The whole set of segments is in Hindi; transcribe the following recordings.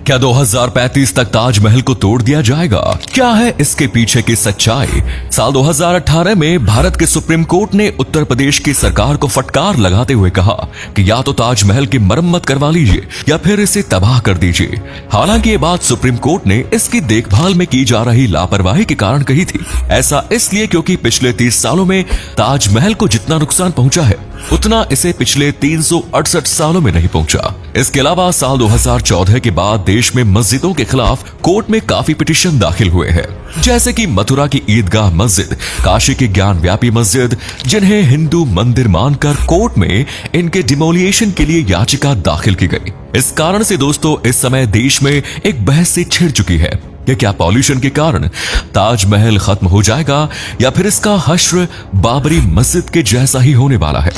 क्या 2035 तक ताजमहल को तोड़ दिया जाएगा? क्या है इसके पीछे की सच्चाई? साल 2018 में भारत के सुप्रीम कोर्ट ने उत्तर प्रदेश की सरकार को फटकार लगाते हुए कहा कि या तो ताजमहल की मरम्मत करवा लीजिए या फिर इसे तबाह कर दीजिए। हालांकि ये बात सुप्रीम कोर्ट ने इसकी देखभाल में की जा रही लापरवाही के कारण कही थी। ऐसा इसलिए क्योंकि पिछले 30 सालों में ताजमहल को जितना नुकसान पहुंचा है उतना इसे पिछले 368 सालों में नहीं पहुंचा। इसके अलावा साल 2014 के बाद देश में मस्जिदों के खिलाफ कोर्ट में काफी पिटीशन दाखिल हुए हैं, जैसे कि मथुरा की ईदगाह मस्जिद, काशी की ज्ञान व्यापी मस्जिद, जिन्हें हिंदू मंदिर मानकर कोर्ट में इनके डिमोलिएशन के लिए याचिका दाखिल की गई। इस कारण से दोस्तों इस समय देश में एक बहस सी छिड़ चुकी है कि क्या पॉल्यूशन के कारण ताजमहल खत्म हो जाएगा या फिर इसका हश्र बाबरी मस्जिद के जैसा ही होने वाला है।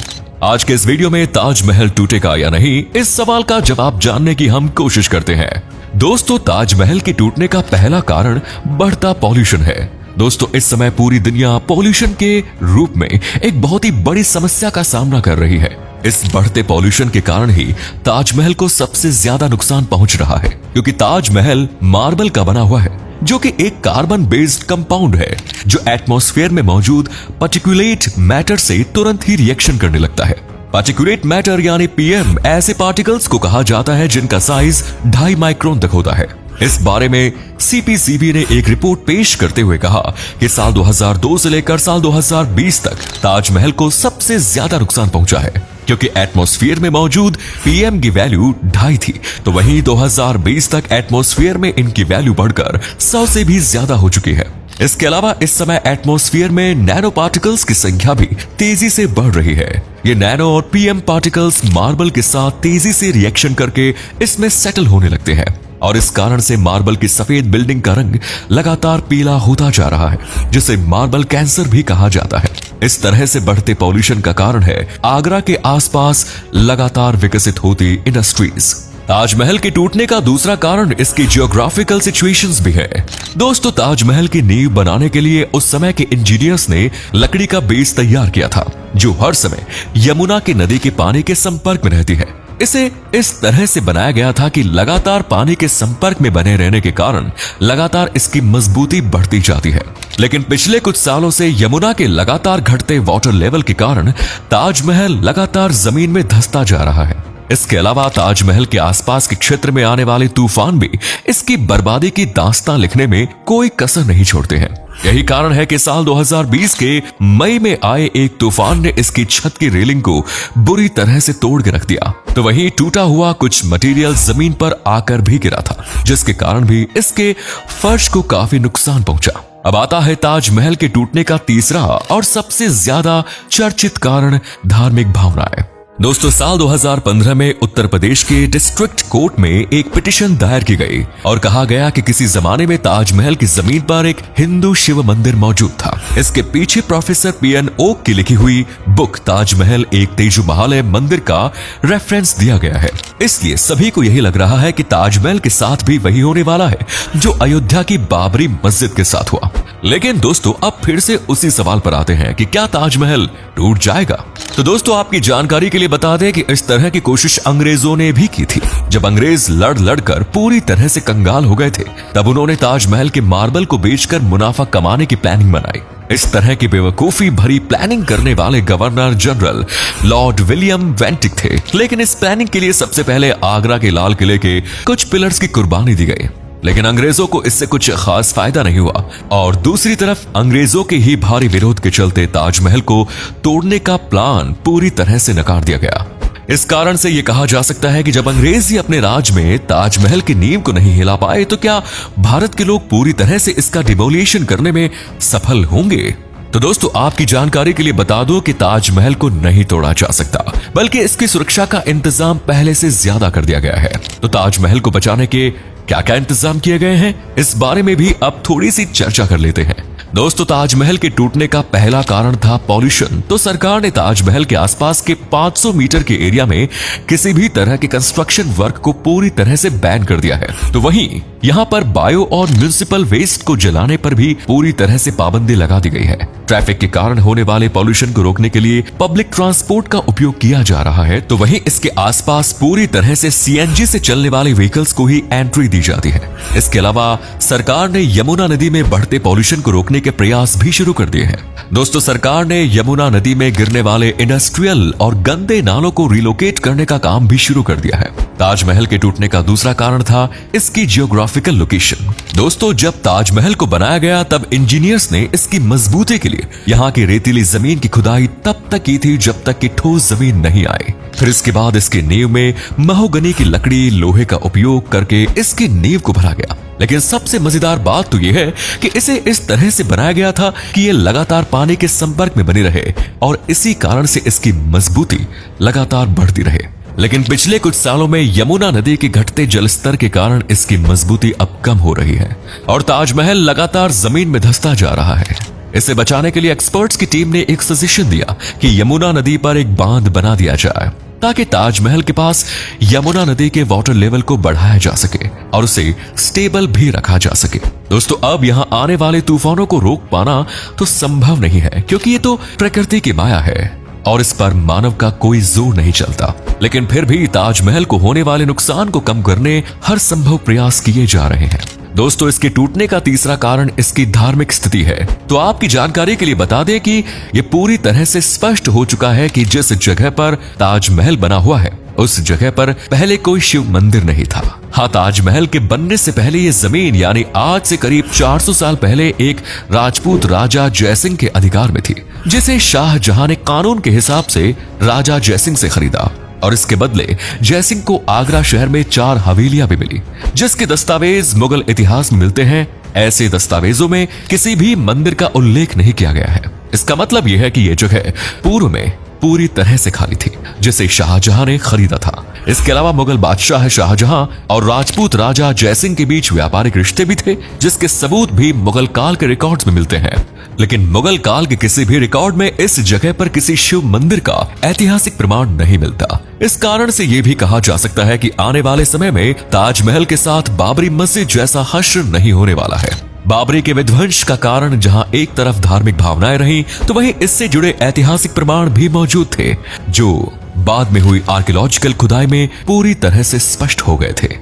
आज के इस वीडियो में ताजमहल टूटेगा या नहीं, इस सवाल का जवाब जानने की हम कोशिश करते हैं। दोस्तों, ताजमहल के टूटने का पहला कारण बढ़ता पॉल्यूशन है। दोस्तों, इस समय पूरी दुनिया पॉल्यूशन के रूप में एक बहुत ही बड़ी समस्या का सामना कर रही है। इस बढ़ते पॉल्यूशन के कारण ही ताजमहल को सबसे ज्यादा नुकसान पहुंच रहा है, क्योंकि ताजमहल मार्बल का बना हुआ है, जो कि एक कार्बन बेस्ड कंपाउंड है जो एटमॉस्फेयर में मौजूद पार्टिकुलेट मैटर से तुरंत ही रिएक्शन करने लगता है। पार्टिकुलेट मैटर यानी पीएम ऐसे पार्टिकल्स को कहा जाता है जिनका साइज 2.5 माइक्रोन तक होता है। इस बारे में सीपीसीबी ने एक रिपोर्ट पेश करते हुए कहा कि साल 2002 से लेकर साल 2020 तक ताजमहल को सबसे ज्यादा नुकसान पहुंचा है, क्योंकि एटमॉस्फेयर में मौजूद पीएम की वैल्यू 2.5 थी, तो वहीं 2020 तक एटमॉस्फेयर में इनकी वैल्यू बढ़कर 100 से भी ज्यादा हो चुकी है। इसके अलावा इस समय एटमॉस्फेयर में नैनो पार्टिकल्स की संख्या भी तेजी से बढ़ रही है। ये नैनो और पीएम पार्टिकल्स मार्बल के साथ तेजी से रिएक्शन करके इसमें सेटल होने लगते हैं, और इस कारण से मार्बल की सफेद बिल्डिंग का रंग लगातार पीला होता जा रहा है, जिसे मार्बल कैंसर भी कहा जाता है। इस तरह से बढ़ते पॉल्यूशन का कारण है आगरा के आसपास लगातार विकसित होती इंडस्ट्रीज। ताजमहल के टूटने का दूसरा कारण इसकी जियोग्राफिकल सिचुएशंस भी है। दोस्तों, ताजमहल की नींव बनाने के लिए उस समय के इंजीनियर्स ने लकड़ी का बेस तैयार किया था, जो हर समय यमुना के नदी के पानी के संपर्क में रहती है। इसे इस तरह से बनाया गया था कि लगातार पानी के संपर्क में बने रहने के कारण लगातार इसकी मजबूती बढ़ती जाती है। लेकिन पिछले कुछ सालों से यमुना के लगातार घटते वाटर लेवल के कारण ताजमहल लगातार जमीन में धंसता जा रहा है। इसके अलावा ताजमहल के आसपास के क्षेत्र में आने वाले तूफान भी इसकी बर्बादी की दास्तां लिखने में कोई कसर नहीं छोड़ते हैं। यही कारण है कि साल 2020 के मई में आए एक तूफान ने इसकी छत की रेलिंग को बुरी तरह से तोड़ के रख दिया, तो वहीं टूटा हुआ कुछ मटेरियल जमीन पर आकर भी गिरा था, जिसके कारण भी इसके फर्श को काफी नुकसान पहुंचा। अब आता है ताजमहल के टूटने का तीसरा और सबसे ज्यादा चर्चित कारण, धार्मिक भावनाएं। दोस्तों, साल 2015 में उत्तर प्रदेश के डिस्ट्रिक्ट कोर्ट में एक पिटीशन दायर की गई और कहा गया कि किसी जमाने में ताजमहल की जमीन पर एक हिंदू शिव मंदिर मौजूद था। इसके पीछे प्रोफेसर पीएन ओक की लिखी हुई बुक ताजमहल एक तेजु महालय मंदिर का रेफरेंस दिया गया है। इसलिए सभी को यही लग रहा है कि ताजमहल के साथ भी वही होने वाला है जो अयोध्या की बाबरी मस्जिद के साथ हुआ। लेकिन दोस्तों, अब फिर से उसी सवाल पर आते हैं कि क्या ताजमहल टूट जाएगा? तो दोस्तों, आपकी जानकारी के लिए बता दें कि इस तरह की कोशिश अंग्रेजों ने भी की थी। जब अंग्रेज लड़ कर पूरी तरह से कंगाल हो गए थे, तब उन्होंने ताजमहल के मार्बल को बेचकर मुनाफा कमाने की प्लानिंग बनाई। इस तरह की बेवकूफी भरी प्लानिंग करने वाले गवर्नर जनरल लॉर्ड विलियम वेंटिक थे। लेकिन इस प्लानिंग के लिए सबसे पहले आगरा के लाल किले के कुछ पिलर्स की कुर्बानी दी गई, लेकिन अंग्रेजों को इससे कुछ खास फायदा नहीं हुआ, और दूसरी तरफ अंग्रेजों के ही भारी विरोध के चलते ताजमहल को तोड़ने का प्लान पूरी तरह से नकार दिया गया। इस कारण से यह कहा जा सकता है कि जब अंग्रेज ही अपने राज में ताजमहल की नींव को नहीं हिला पाए, तो क्या भारत के लोग पूरी तरह से इसका डिमोलिएशन करने में सफल होंगे? तो दोस्तों, आपकी जानकारी के लिए बता दूं कि ताजमहल को नहीं तोड़ा जा सकता, बल्कि इसकी सुरक्षा का इंतजाम पहले से ज्यादा कर दिया गया है। तो ताजमहल को बचाने के क्या क्या इंतजाम किए गए हैं, इस बारे में भी अब थोड़ी सी चर्चा कर लेते हैं। दोस्तों, ताजमहल के टूटने का पहला कारण था पॉल्यूशन। तो सरकार ने ताजमहल के आसपास के 500 मीटर के एरिया में किसी भी तरह के कंस्ट्रक्शन वर्क को पूरी तरह से बैन कर दिया है। तो वहीं यहाँ पर बायो और म्युनिसिपल वेस्ट को जलाने पर भी पूरी तरह से पाबंदी लगा दी गई है। ट्रैफिक के कारण होने वाले पॉल्यूशन को रोकने के लिए पब्लिक ट्रांसपोर्ट का उपयोग किया जा रहा है। तो वहीं इसके आसपास पूरी तरह से सीएनजी से चलने वाले व्हीकल्स को ही एंट्री दी जाती है। इसके अलावा सरकार ने यमुना नदी में बढ़ते पॉल्यूशन को रोकने के प्रयास भी शुरू कर दिए हैं। दोस्तों, सरकार ने यमुना नदी में गिरने वाले इंडस्ट्रियल और गंदे नालों को रिलोकेट करने का काम भी शुरू कर दिया है। ताजमहल के टूटने का दूसरा कारण था इसकी जियोग्राफिकल लोकेशन। दोस्तों, जब ताजमहल को बनाया गया तब इंजीनियर्स ने इसकी मजबूती के लिए यहाँ की रेतीली जमीन की खुदाई तब तक की थी जब तक कि ठोस जमीन नहीं आई। फिर इसके बाद इसकी नींव में महोगनी की लकड़ी, लोहे का उपयोग करके इसकी नींव को भरा गया। लेकिन सबसे मजेदार बात तो यह है कि इसे इस तरह से बनाया गया था कि यह लगातार पानी के संपर्क में बनी रहे और इसी कारण से इसकी मजबूती लगातार बढ़ती रहे। लेकिन पिछले कुछ सालों में यमुना नदी के घटते जलस्तर के कारण इसकी मजबूती अब कम हो रही है और ताजमहल लगातार जमीन में धंसता जा रहा है। इसे बचाने के लिए एक्सपर्ट्स की टीम ने एक सजेशन दिया कि यमुना नदी पर एक बांध बना दिया जाए ताकि ताजमहल के पास यमुना नदी के वाटर लेवल को बढ़ाया जा सके और उसे स्टेबल भी रखा जा सके। दोस्तों, अब यहां आने वाले तूफानों को रोक पाना तो संभव नहीं है क्योंकि ये तो प्रकृति की माया है और इस पर मानव का कोई जोर नहीं चलता। लेकिन फिर भी ताजमहल को होने वाले नुकसान को कम करने हर संभव प्रयास किए जा रहे हैं। दोस्तों, इसके टूटने का तीसरा कारण इसकी धार्मिक स्थिति है। तो आपकी जानकारी के लिए बता दें कि यह पूरी तरह से स्पष्ट हो चुका है कि जिस जगह पर ताजमहल बना हुआ है उस जगह पर पहले कोई शिव मंदिर नहीं था। हाँ, ताजमहल के बनने से पहले ये जमीन यानी आज से करीब 400 साल पहले एक राजपूत राजा जयसिंह के अधिकार में थी, जिसे शाहजहां ने कानून के हिसाब से राजा जयसिंह से खरीदा और इसके बदले जयसिंह को आगरा शहर में 4 हवेलियां भी मिली, जिसके दस्तावेज मुगल इतिहास में मिलते हैं। ऐसे दस्तावेजों में किसी भी मंदिर का उल्लेख नहीं किया गया है। इसका मतलब यह है कि यह जगह पूर्व में पूरी तरह से खाली थी, जिसे शाहजहां ने खरीदा था। इसके अलावा मुगल बादशाह शाहजहां और राजपूत राजा जयसिंह के बीच व्यापारिक रिश्ते भी थे, जिसके सबूत भी मुगल काल के रिकॉर्ड्स में मिलते हैं। लेकिन मुगल काल के किसी भी रिकॉर्ड में इस जगह पर किसी शिव मंदिर का ऐतिहासिक प्रमाण नहीं मिलता। इस कारण से यह भी कहा जा सकता है कि आने वाले समय में ताजमहल के साथ बाबरी मस्जिद जैसा हश्र नहीं होने वाला है। बाबरी के विध्वंस का कारण जहां एक तरफ धार्मिक भावनाएं रहीं, तो वहीं इससे जुड़े ऐतिहासिक प्रमाण भी मौजूद थे, जो बाद में हुई आर्कियोलॉजिकल खुदाई में पूरी तरह से स्पष्ट हो गए थे।